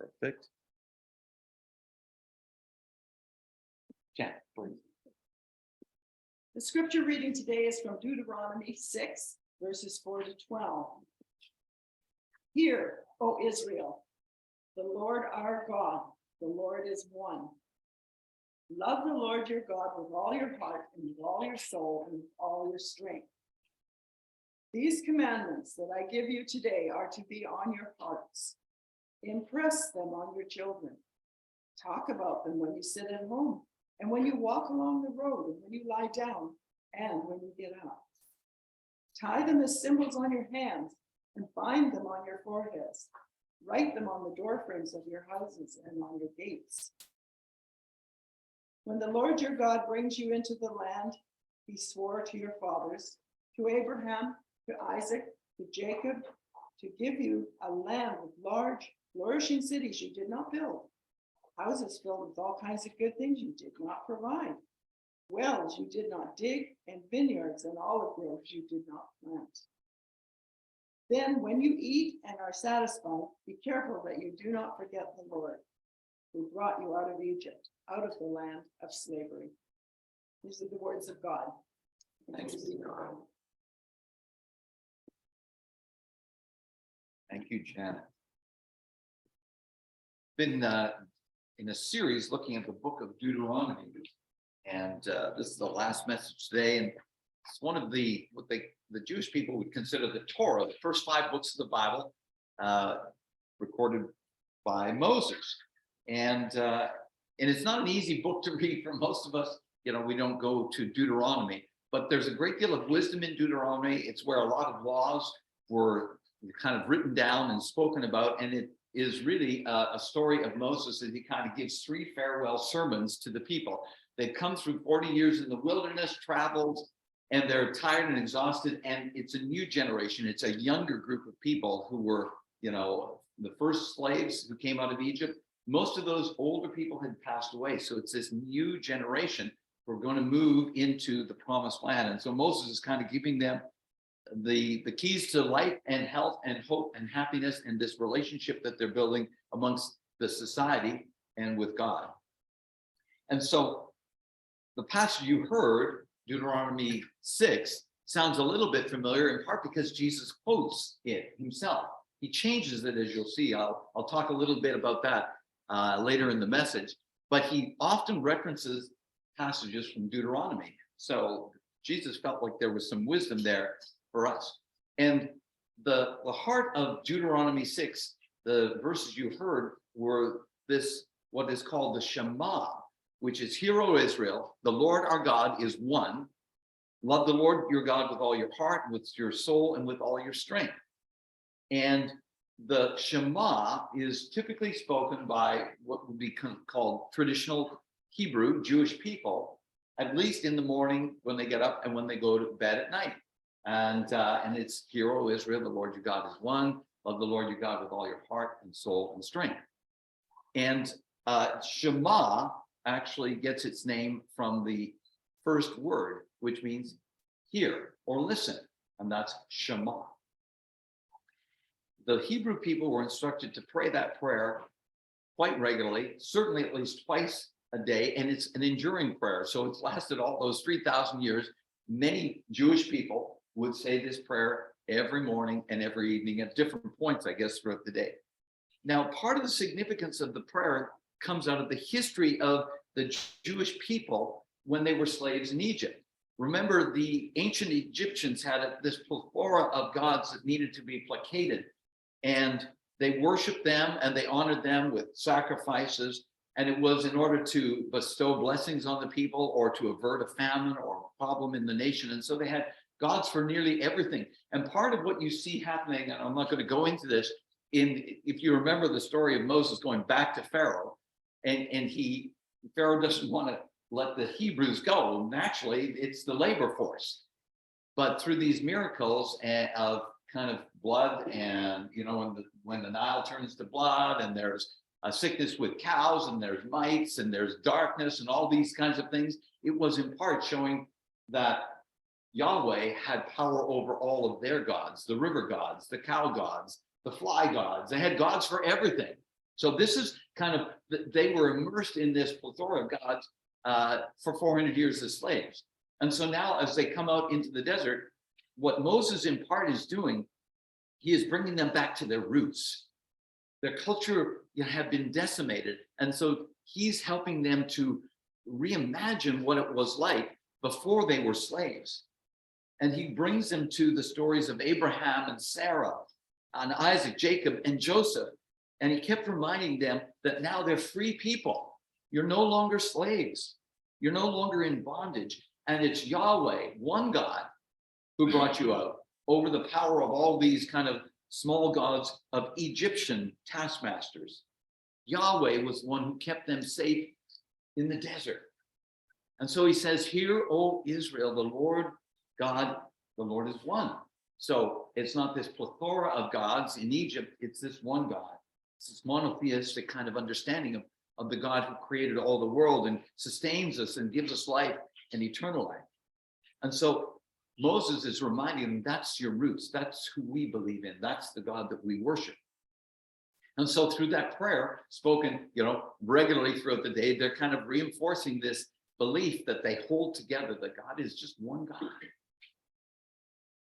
Perfect. Jack, please. The scripture reading today is from Deuteronomy 6, verses 4 to 12. Hear, O Israel, the Lord our God, the Lord is one. Love the Lord your God with all your heart and with all your soul and with all your strength. These commandments that I give you today are to be on your hearts. Impress them on your children. Talk about them when you sit at home and when you walk along the road and when you lie down and when you get up. Tie them as symbols on your hands and bind them on your foreheads. Write them on the doorframes of your houses and on your gates. When the Lord your God brings you into the land he swore to your fathers, to Abraham, to Isaac, to Jacob, to give you a land with large, flourishing cities you did not build, houses filled with all kinds of good things you did not provide, wells you did not dig, and vineyards and olive groves you did not plant. Then when you eat and are satisfied, be careful that you do not forget the Lord, who brought you out of Egypt, out of the land of slavery. These are the words of God. Thanks be to God. Thank you, Janet. Been in a series looking at the book of Deuteronomy, and this is the last message today. And it's one of the Jewish people would consider the Torah, the first 5 books of the Bible, recorded by Moses. And it's not an easy book to read for most of us. You know, we don't go to Deuteronomy, but there's a great deal of wisdom in Deuteronomy. It's where a lot of laws were kind of written down and spoken about, and it is really a story of Moses as he kind of gives 3 farewell sermons to the people. They've come through 40 years in the wilderness, traveled, and they're tired and exhausted, and it's a new generation. It's a younger group of people who were, you know, the first slaves who came out of Egypt. Most of those older people had passed away, so it's this new generation who are going to move into the promised land. And so Moses is kind of giving them the keys to life and health and hope and happiness and this relationship that they're building amongst the society and with God. And so the passage you heard, Deuteronomy 6, sounds a little bit familiar, in part because Jesus quotes it himself. He changes it, as you'll see. I'll talk a little bit about that later in the message, but he often references passages from Deuteronomy. So Jesus felt like there was some wisdom there for us. And the heart of Deuteronomy 6, the verses you heard were this, what is called the Shema, which is, Hear, O Israel, the Lord our God is one. Love the Lord your God with all your heart, with your soul, and with all your strength. And the Shema is typically spoken by what would be called traditional Hebrew Jewish people, at least in the morning when they get up and when they go to bed at night. And it's, Hear, O Israel, the Lord your God is one. Love the Lord your God with all your heart and soul and strength. And Shema actually gets its name from the first word, which means hear or listen, and that's Shema. The Hebrew people were instructed to pray that prayer quite regularly, certainly at least twice a day, and it's an enduring prayer. So it's lasted all those 3,000 years. Many Jewish people would say this prayer every morning and every evening at different points, I guess, throughout the day. Now, part of the significance of the prayer comes out of the history of the Jewish people when they were slaves in Egypt. Remember, the ancient Egyptians had this plethora of gods that needed to be placated, and they worshiped them and they honored them with sacrifices. And it was in order to bestow blessings on the people or to avert a famine or a problem in the nation. And so they had gods for nearly everything. And part of what you see happening, and I'm not going to go into this, if you remember the story of Moses going back to Pharaoh, and Pharaoh doesn't want to let the Hebrews go. Naturally, it's the labor force. But through these miracles of kind of blood, and you know, when the Nile turns to blood, and there's a sickness with cows, and there's mites, and there's darkness, and all these kinds of things, it was in part showing that Yahweh had power over all of their gods, the river gods, the cow gods, the fly gods. They had gods for everything. So this is kind of, they were immersed in this plethora of gods for 400 years as slaves. And so now as they come out into the desert, what Moses in part is doing, he is bringing them back to their roots. Their culture had been decimated. And so he's helping them to reimagine what it was like before they were slaves. And he brings them to the stories of Abraham and Sarah and Isaac, Jacob and Joseph. And he kept reminding them that now they're free people. You're no longer slaves. You're no longer in bondage. And it's Yahweh, one God, who brought you out over the power of all these kind of small gods of Egyptian taskmasters. Yahweh was the one who kept them safe in the desert. And so he says, "Hear, O Israel, the Lord God, the Lord is one." So it's not this plethora of gods in Egypt, it's this one God. It's this monotheistic kind of understanding of the God who created all the world and sustains us and gives us life and eternal life. And so Moses is reminding them, that's your roots. That's who we believe in. That's the God that we worship. And so through that prayer spoken, regularly throughout the day, they're kind of reinforcing this belief that they hold together, that God is just one God.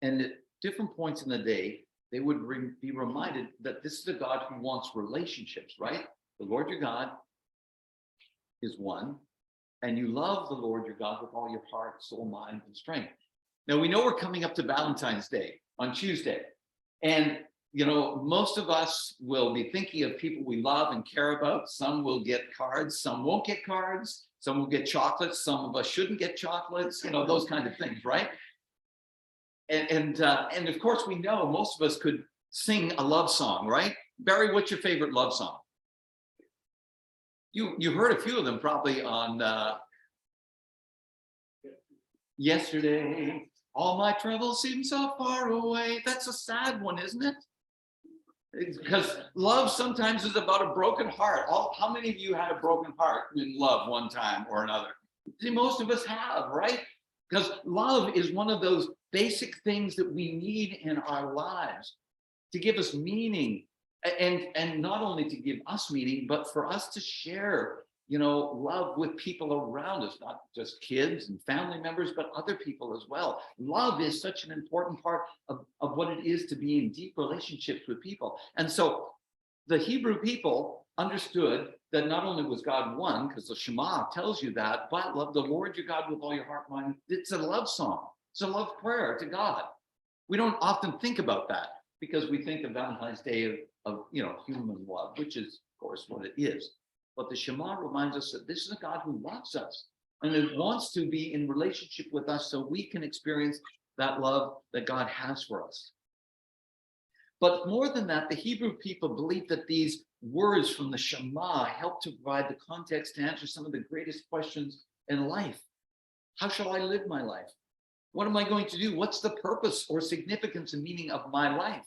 And at different points in the day, they would be reminded that this is a God who wants relationships, right? The Lord your God is one, and you love the Lord your God with all your heart, soul, mind, and strength. Now, we know we're coming up to Valentine's Day on Tuesday. And, most of us will be thinking of people we love and care about. Some will get cards, some won't get cards, some will get chocolates, some of us shouldn't get chocolates, those kind of things, right? And of course, we know most of us could sing a love song, right? Barry, what's your favorite love song? You heard a few of them probably on Yesterday. All my troubles seem so far away. That's a sad one, isn't it? Because love sometimes is about a broken heart. How many of you had a broken heart in love one time or another? See, most of us have, right? Because love is one of those basic things that we need in our lives to give us meaning, and not only to give us meaning, but for us to share love with people around us, not just kids and family members, but other people as well. Love is such an important part of what it is to be in deep relationships with people. And so the Hebrew people understood that not only was God one, because the Shema tells you that, but love the Lord your God with all your heart, mind. It's a love song. It's a love prayer to God. We don't often think about that because we think of Valentine's Day of human love, which is, of course, what it is. But the Shema reminds us that this is a God who loves us and who wants to be in relationship with us so we can experience that love that God has for us. But more than that, the Hebrew people believed that these words from the Shema help to provide the context to answer some of the greatest questions in life. How shall I live my life? What am I going to do? What's the purpose or significance and meaning of my life?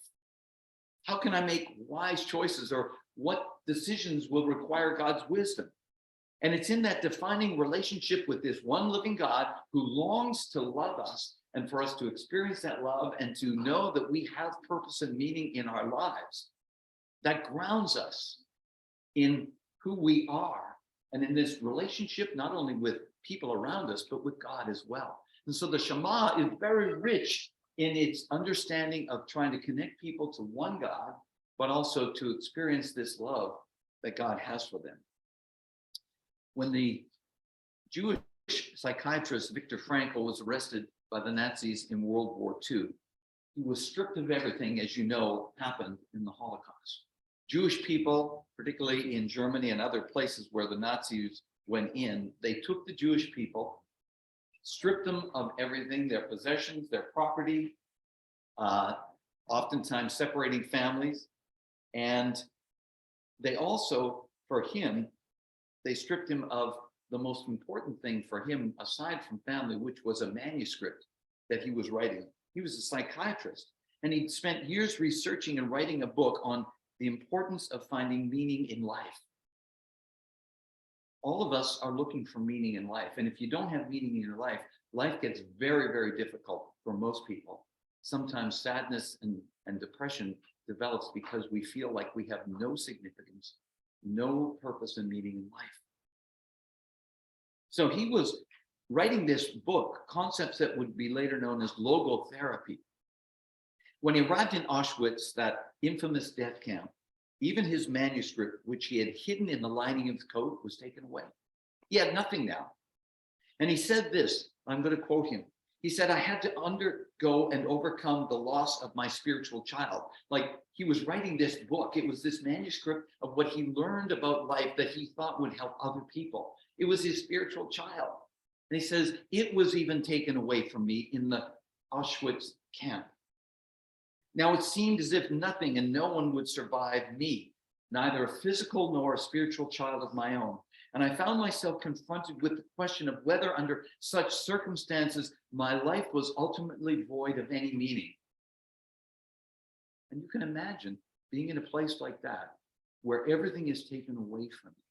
How can I make wise choices, or what decisions will require God's wisdom? And it's in that defining relationship with this one living God who longs to love us and for us to experience that love and to know that we have purpose and meaning in our lives that grounds us in who we are and in this relationship, not only with people around us, but with God as well. And so the Shema is very rich in its understanding of trying to connect people to one God, but also to experience this love that God has for them. When the Jewish psychiatrist Viktor Frankl was arrested by the Nazis in World War II, he was stripped of everything, as you know, happened in the Holocaust. Jewish people, particularly in Germany and other places where the Nazis went in, they took the Jewish people, stripped them of everything, their possessions, their property, oftentimes separating families. And they also, for him, they stripped him of the most important thing for him, aside from family, which was a manuscript that he was writing. He was a psychiatrist, and he'd spent years researching and writing a book on the importance of finding meaning in life. All of us are looking for meaning in life. And if you don't have meaning in your life, life gets very, very difficult for most people. Sometimes sadness and depression develops because we feel like we have no significance no purpose and meaning in life. So he was writing this book, concepts that would be later known as logotherapy. When he arrived in Auschwitz, that infamous death camp, even his manuscript, which he had hidden in the lining of his coat, was taken away. He had nothing now. And he said this, I'm going to quote him. He said, I had to undergo and overcome the loss of my spiritual child. Like, he was writing this book. It was this manuscript of what he learned about life that he thought would help other people. It was his spiritual child. And he says, it was even taken away from me in the Auschwitz camp. Now it seemed as if nothing and no one would survive me, neither a physical nor a spiritual child of my own. And I found myself confronted with the question of whether under such circumstances, my life was ultimately void of any meaning. And you can imagine being in a place like that, where everything is taken away from you.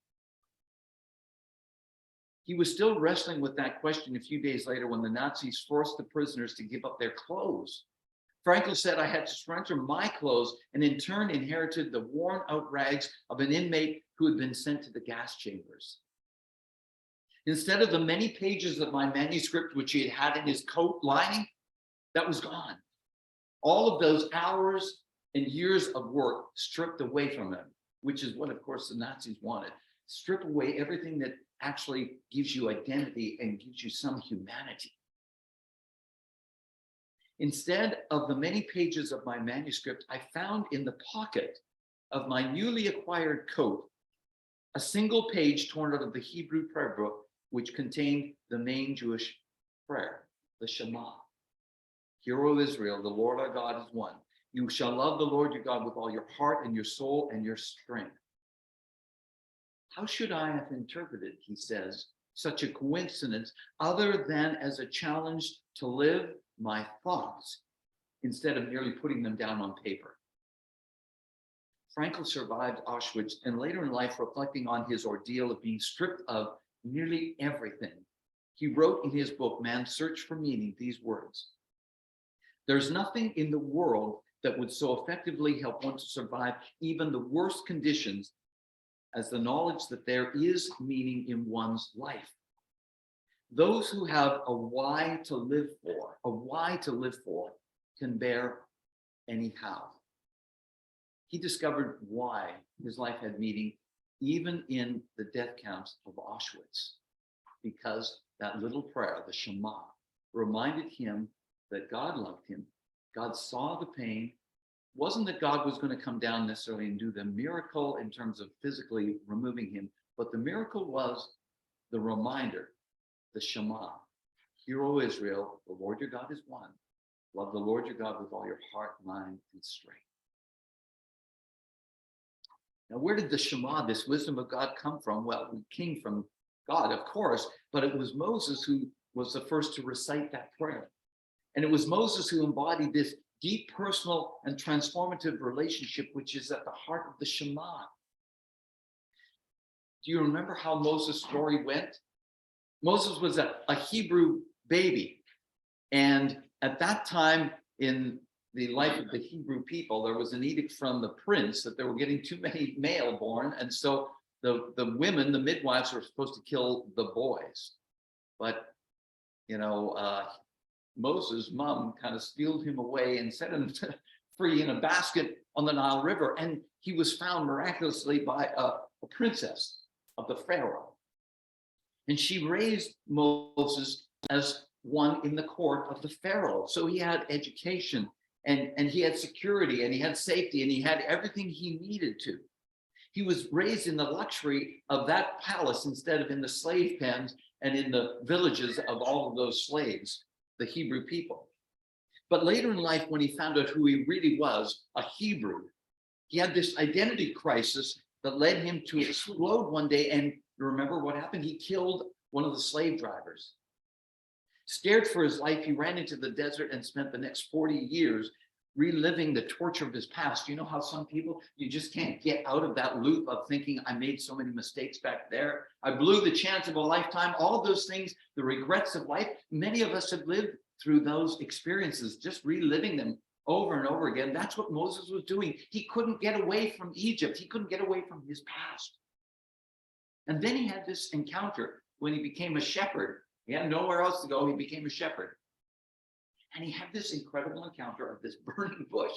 He was still wrestling with that question a few days later when the Nazis forced the prisoners to give up their clothes. Frankel said, I had to surrender my clothes and in turn inherited the worn out rags of an inmate who had been sent to the gas chambers. Instead of the many pages of my manuscript, which he had in his coat lining, that was gone. All of those hours and years of work stripped away from him, which is what, of course, the Nazis wanted. Strip away everything that actually gives you identity and gives you some humanity. Instead of the many pages of my manuscript, I found in the pocket of my newly acquired coat a single page torn out of the Hebrew prayer book, which contained the main Jewish prayer, the Shema. Hear, O Israel, the Lord our God is one. You shall love the Lord your God with all your heart and your soul and your strength. How should I have interpreted, he says, such a coincidence other than as a challenge to live my thoughts instead of merely putting them down on paper? Frankel survived Auschwitz and later in life, reflecting on his ordeal of being stripped of nearly everything, he wrote in his book, Man's Search for Meaning, these words: there's nothing in the world that would so effectively help one to survive even the worst conditions as the knowledge that there is meaning in one's life. Those who have a why to live for, can bear anyhow. He discovered why his life had meaning even in the death camps of Auschwitz, because that little prayer, the Shema, reminded him that God loved him. God saw the pain. It wasn't that God was going to come down necessarily and do the miracle in terms of physically removing him, but the miracle was the reminder, the Shema. Hear, O Israel, the Lord your God is one. Love the Lord your God with all your heart, mind, and strength. Now, where did the Shema, this wisdom of God, come from? Well, it came from God, of course, but it was Moses who was the first to recite that prayer. And it was Moses who embodied this deep personal and transformative relationship, which is at the heart of the Shema. Do you remember how Moses' story went? Moses was a Hebrew baby. And at that time in the life of the Hebrew people, there was an edict from the prince that they were getting too many male born. And so the women, the midwives, were supposed to kill the boys. But, Moses' mom kind of stealed him away and set him free in a basket on the Nile River. And he was found miraculously by a princess of the Pharaoh. And she raised Moses as one in the court of the Pharaoh. So he had education and he had security and he had safety and he had everything he needed to. He was raised in the luxury of that palace instead of in the slave pens and in the villages of all of those slaves, the Hebrew people. But later in life, when he found out who he really was, a Hebrew, he had this identity crisis that led him to explode one day. And remember what happened? He killed one of the slave drivers. Scared for his life, he ran into the desert and spent the next 40 years reliving the torture of his past. You know how some people, you just can't get out of that loop of thinking, I made so many mistakes back there. I blew the chance of a lifetime. All of those things, the regrets of life, many of us have lived through those experiences, just reliving them over and over again. That's what Moses was doing. He couldn't get away from Egypt. He couldn't get away from his past. And then he had this encounter when he became a shepherd. He had nowhere else to go. He became a shepherd. And he had this incredible encounter of this burning bush,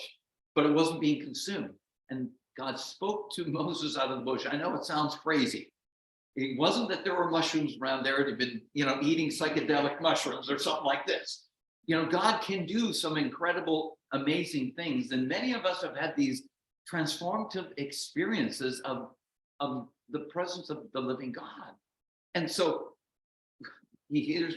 but it wasn't being consumed. And God spoke to Moses out of the bush. I know it sounds crazy. It wasn't that there were mushrooms around there. It had been, eating psychedelic mushrooms or something like this. God can do some incredible, amazing things. And many of us have had these transformative experiences of the presence of the living God. And so he hears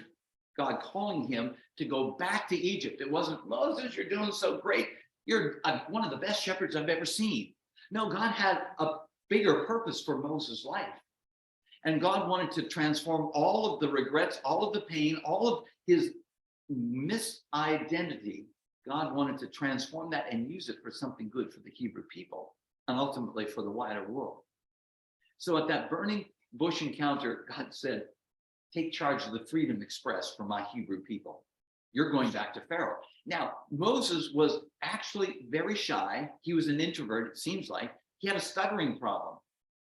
God calling him to go back to Egypt. It wasn't, Moses, you're doing so great. You're one of the best shepherds I've ever seen. No, God had a bigger purpose for Moses' life. And God wanted to transform all of the regrets, all of the pain, all of his misidentity. God wanted to transform that and use it for something good for the Hebrew people and ultimately for the wider world. So at that burning bush encounter, God said, take charge of the Freedom Express for my Hebrew people. You're going back to Pharaoh. Now, Moses was actually very shy. He was an introvert, it seems like. He had a stuttering problem.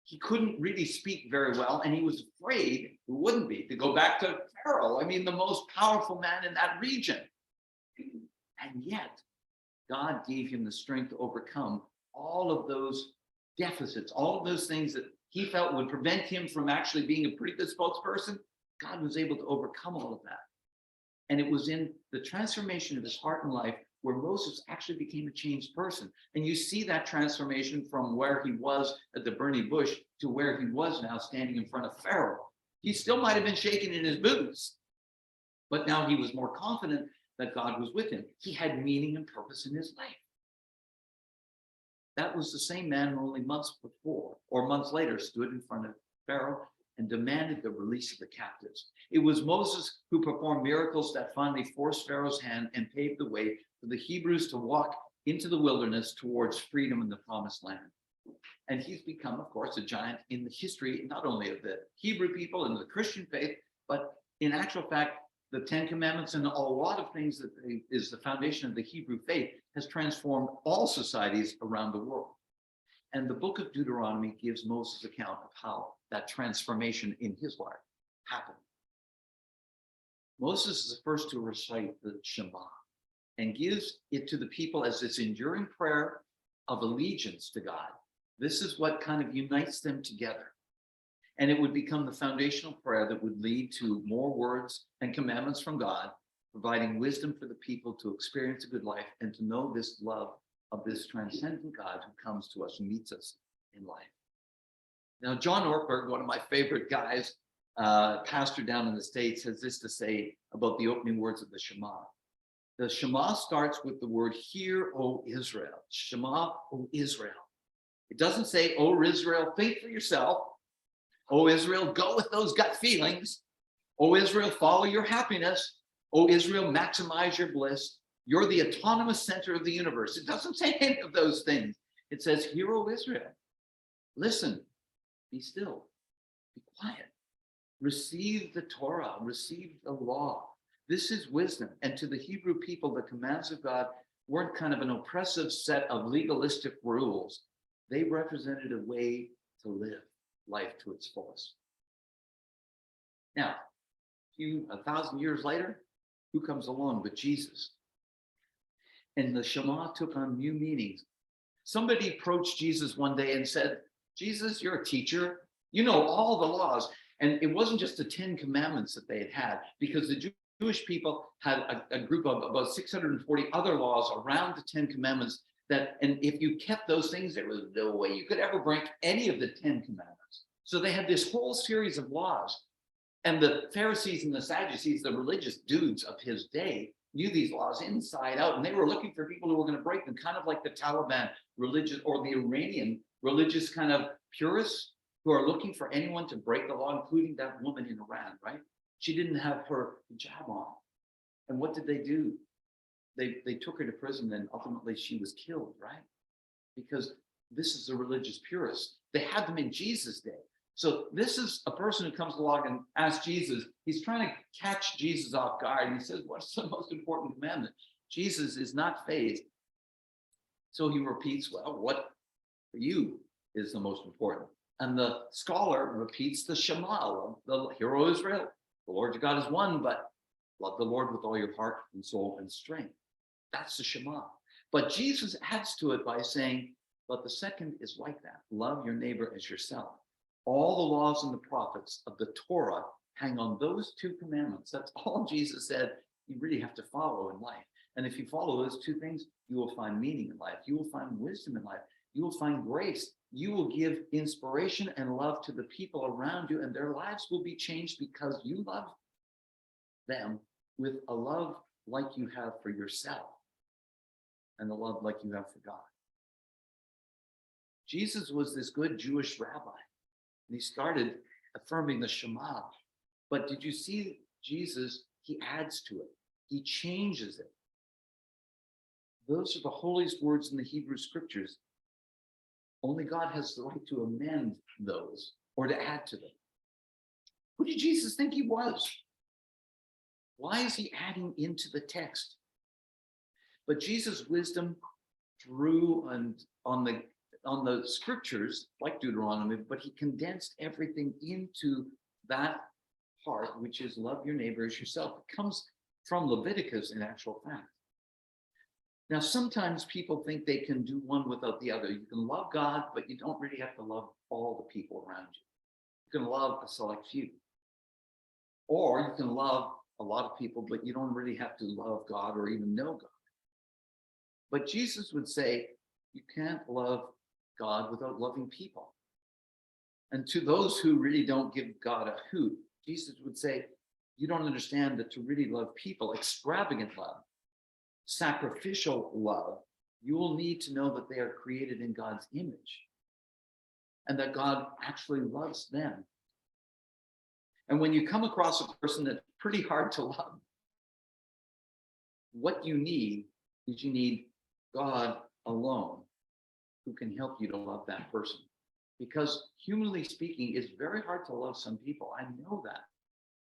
He couldn't really speak very well, and he was afraid, who wouldn't be, to go back to Pharaoh. I mean, the most powerful man in that region. And yet, God gave him the strength to overcome all of those deficits, all of those things that he felt would prevent him from actually being a pretty good spokesperson. God was able to overcome all of that. And it was in the transformation of his heart and life where Moses actually became a changed person. And you see that transformation from where he was at the burning bush to where he was now standing in front of Pharaoh. He still might have been shaking in his boots, but now he was more confident that God was with him. He had meaning and purpose in his life. That was the same man who only months before or months later stood in front of Pharaoh and demanded the release of the captives. It was Moses who performed miracles that finally forced Pharaoh's hand and paved the way for the Hebrews to walk into the wilderness towards freedom in the promised land. And he's become, of course, a giant in the history, not only of the Hebrew people and the Christian faith, but in actual fact, the Ten Commandments and a lot of things that is the foundation of the Hebrew faith has transformed all societies around the world. And the book of Deuteronomy gives Moses' account of how that transformation in his life happened. Moses is the first to recite the Shema and gives it to the people as this enduring prayer of allegiance to God. This is what kind of unites them together. And it would become the foundational prayer that would lead to more words and commandments from God, providing wisdom for the people to experience a good life and to know this love of this transcendent God who comes to us and meets us in life. Now, John Ortberg, one of my favorite guys, pastor down in the States, has this to say about the opening words of the Shema. The Shema starts with the word, "Hear, O Israel." Shema, O Israel. It doesn't say, "O Israel, think for yourself." "O Israel, go with those gut feelings." "O Israel, follow your happiness." "O Israel, maximize your bliss. You're the autonomous center of the universe." It doesn't say any of those things. It says, "Hear, O Israel, listen, be still, be quiet, receive the Torah, receive the law." This is wisdom. And to the Hebrew people, the commands of God weren't kind of an oppressive set of legalistic rules. They represented a way to live life to its fullest. Now, 1,000 years later, who comes along but Jesus? And the Shema took on new meanings. Somebody approached Jesus one day and said, "Jesus, you're a teacher. You know all the laws." And it wasn't just the 10 Commandments that they had, because the Jewish people had a group of about 640 other laws around the 10 Commandments that, and if you kept those things, there was no way you could ever break any of the 10 Commandments. So they had this whole series of laws. And the Pharisees and the Sadducees, the religious dudes of his day, knew these laws inside out, and they were looking for people who were going to break them, kind of like the Taliban religious or the Iranian religious kind of purists who are looking for anyone to break the law, including that woman in Iran, right? She didn't have her hijab on. And what did they do? They took her to prison, and ultimately she was killed, right? Because this is a religious purist. They had them in Jesus' day. So this is a person who comes along and asks Jesus, he's trying to catch Jesus off guard. And he says, "What's the most important commandment?" Jesus is not fazed. So he repeats, "Well, what for you is the most important?" And the scholar repeats the Shema, the hero of Israel. The Lord your God is one, but love the Lord with all your heart and soul and strength. That's the Shema. But Jesus adds to it by saying, but the second is like that. Love your neighbor as yourself. All the laws and the prophets of the Torah hang on those two commandments. That's all Jesus said you really have to follow in life. And if you follow those two things, you will find meaning in life. You will find wisdom in life. You will find grace. You will give inspiration and love to the people around you, and their lives will be changed because you love them with a love like you have for yourself and a love like you have for God. Jesus was this good Jewish rabbi, and he started affirming the Shema. But did you see Jesus? He adds to it. He changes it. Those are the holiest words in the Hebrew scriptures. Only God has the right to amend those or to add to them. Who did Jesus think he was? Why is he adding into the text? But Jesus' wisdom drew on the scriptures like Deuteronomy, but he condensed everything into that part, which is love your neighbor as yourself. It comes from Leviticus in actual fact. Now, sometimes people think they can do one without the other. You can love God, but you don't really have to love all the people around you. You can love a select few. Or you can love a lot of people, but you don't really have to love God or even know God. But Jesus would say, you can't love God without loving people. And to those who really don't give God a hoot, Jesus would say, you don't understand that to really love people, extravagant love, sacrificial love, you will need to know that they are created in God's image and that God actually loves them. And when you come across a person that's pretty hard to love, what you need is you need God alone who can help you to love that person. Because humanly speaking, it's very hard to love some people. I know that.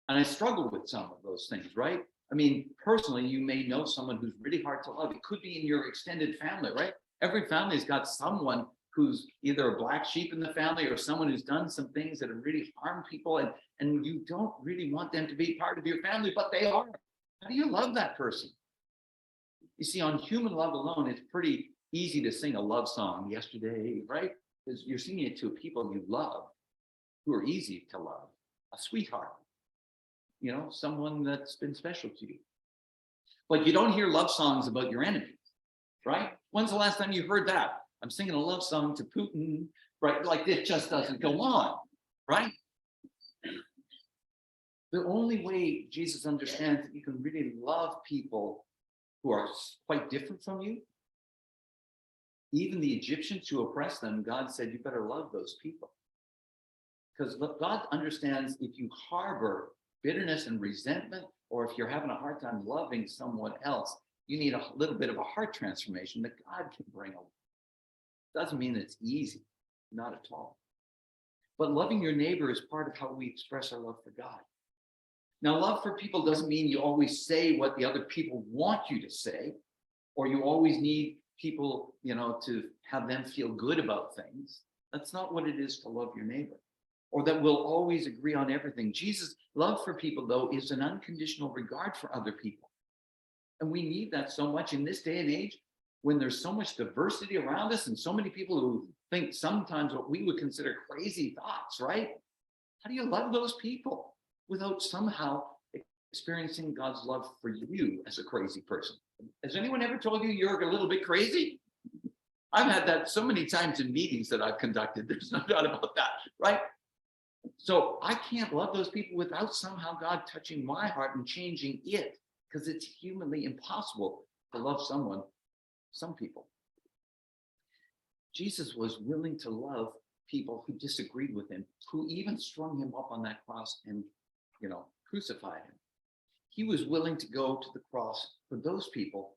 And I struggle with some of those things, right? I mean, personally, you may know someone who's really hard to love. It could be in your extended family, right? Every family's got someone who's either a black sheep in the family or someone who's done some things that have really harmed people, and you don't really want them to be part of your family, but they are. How do you love that person? You see, on human love alone, it's pretty easy to sing a love song yesterday, right? Because you're singing it to people you love, who are easy to love, a sweetheart, someone that's been special to you. But you don't hear love songs about your enemies, right? When's the last time you heard that? I'm singing a love song to Putin, right? Like it just doesn't go on, right? The only way Jesus understands that you can really love people who are quite different from you, even the Egyptians who oppressed them, God said, you better love those people. Because God understands if you harbor bitterness and resentment, or if you're having a hard time loving someone else, you need a little bit of a heart transformation that God can bring. Doesn't mean it's easy, not at all. But loving your neighbor is part of how we express our love for God. Now, love for people doesn't mean you always say what the other people want you to say, or you always need people, to have them feel good about things. That's not what it is to love your neighbor, or that we'll always agree on everything. Jesus' love for people, though, is an unconditional regard for other people. And we need that so much in this day and age when there's so much diversity around us and so many people who think sometimes what we would consider crazy thoughts, right? How do you love those people without somehow experiencing God's love for you as a crazy person? Has anyone ever told you you're a little bit crazy? I've had that so many times in meetings that I've conducted. There's no doubt about that, right? So I can't love those people without somehow God touching my heart and changing it, because it's humanly impossible to love some people. Jesus was willing to love people who disagreed with him, who even strung him up on that cross and, crucified him. He was willing to go to the cross for those people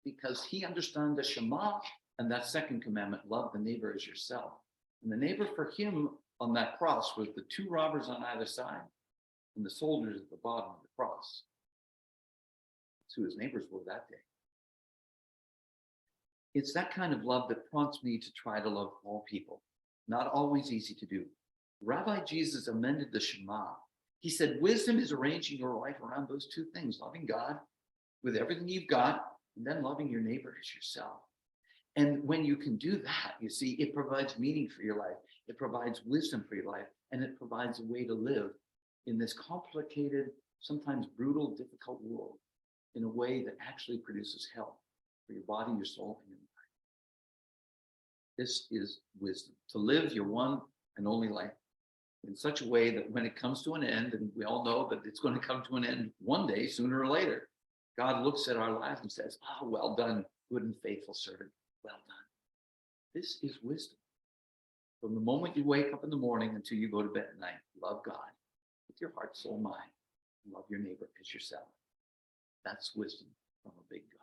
because he understood the Shema and that second commandment, love the neighbor as yourself. And the neighbor for him on that cross was the two robbers on either side and the soldiers at the bottom of the cross. That's who his neighbors were that day. It's that kind of love that prompts me to try to love all people, not always easy to do. Rabbi Jesus amended the Shema. He said, wisdom is arranging your life around those two things, loving God with everything you've got, and then loving your neighbor as yourself. And when you can do that, you see, it provides meaning for your life. It provides wisdom for your life, and it provides a way to live in this complicated, sometimes brutal, difficult world in a way that actually produces health for your body, your soul, and your mind. This is wisdom, to live your one and only life in such a way that when it comes to an end, and we all know that it's going to come to an end one day, sooner or later, God looks at our lives and says, "Ah, well done, good and faithful servant. Well done." This is wisdom. From the moment you wake up in the morning until you go to bed at night, love God with your heart, soul, mind, and love your neighbor as yourself. That's wisdom from a big God.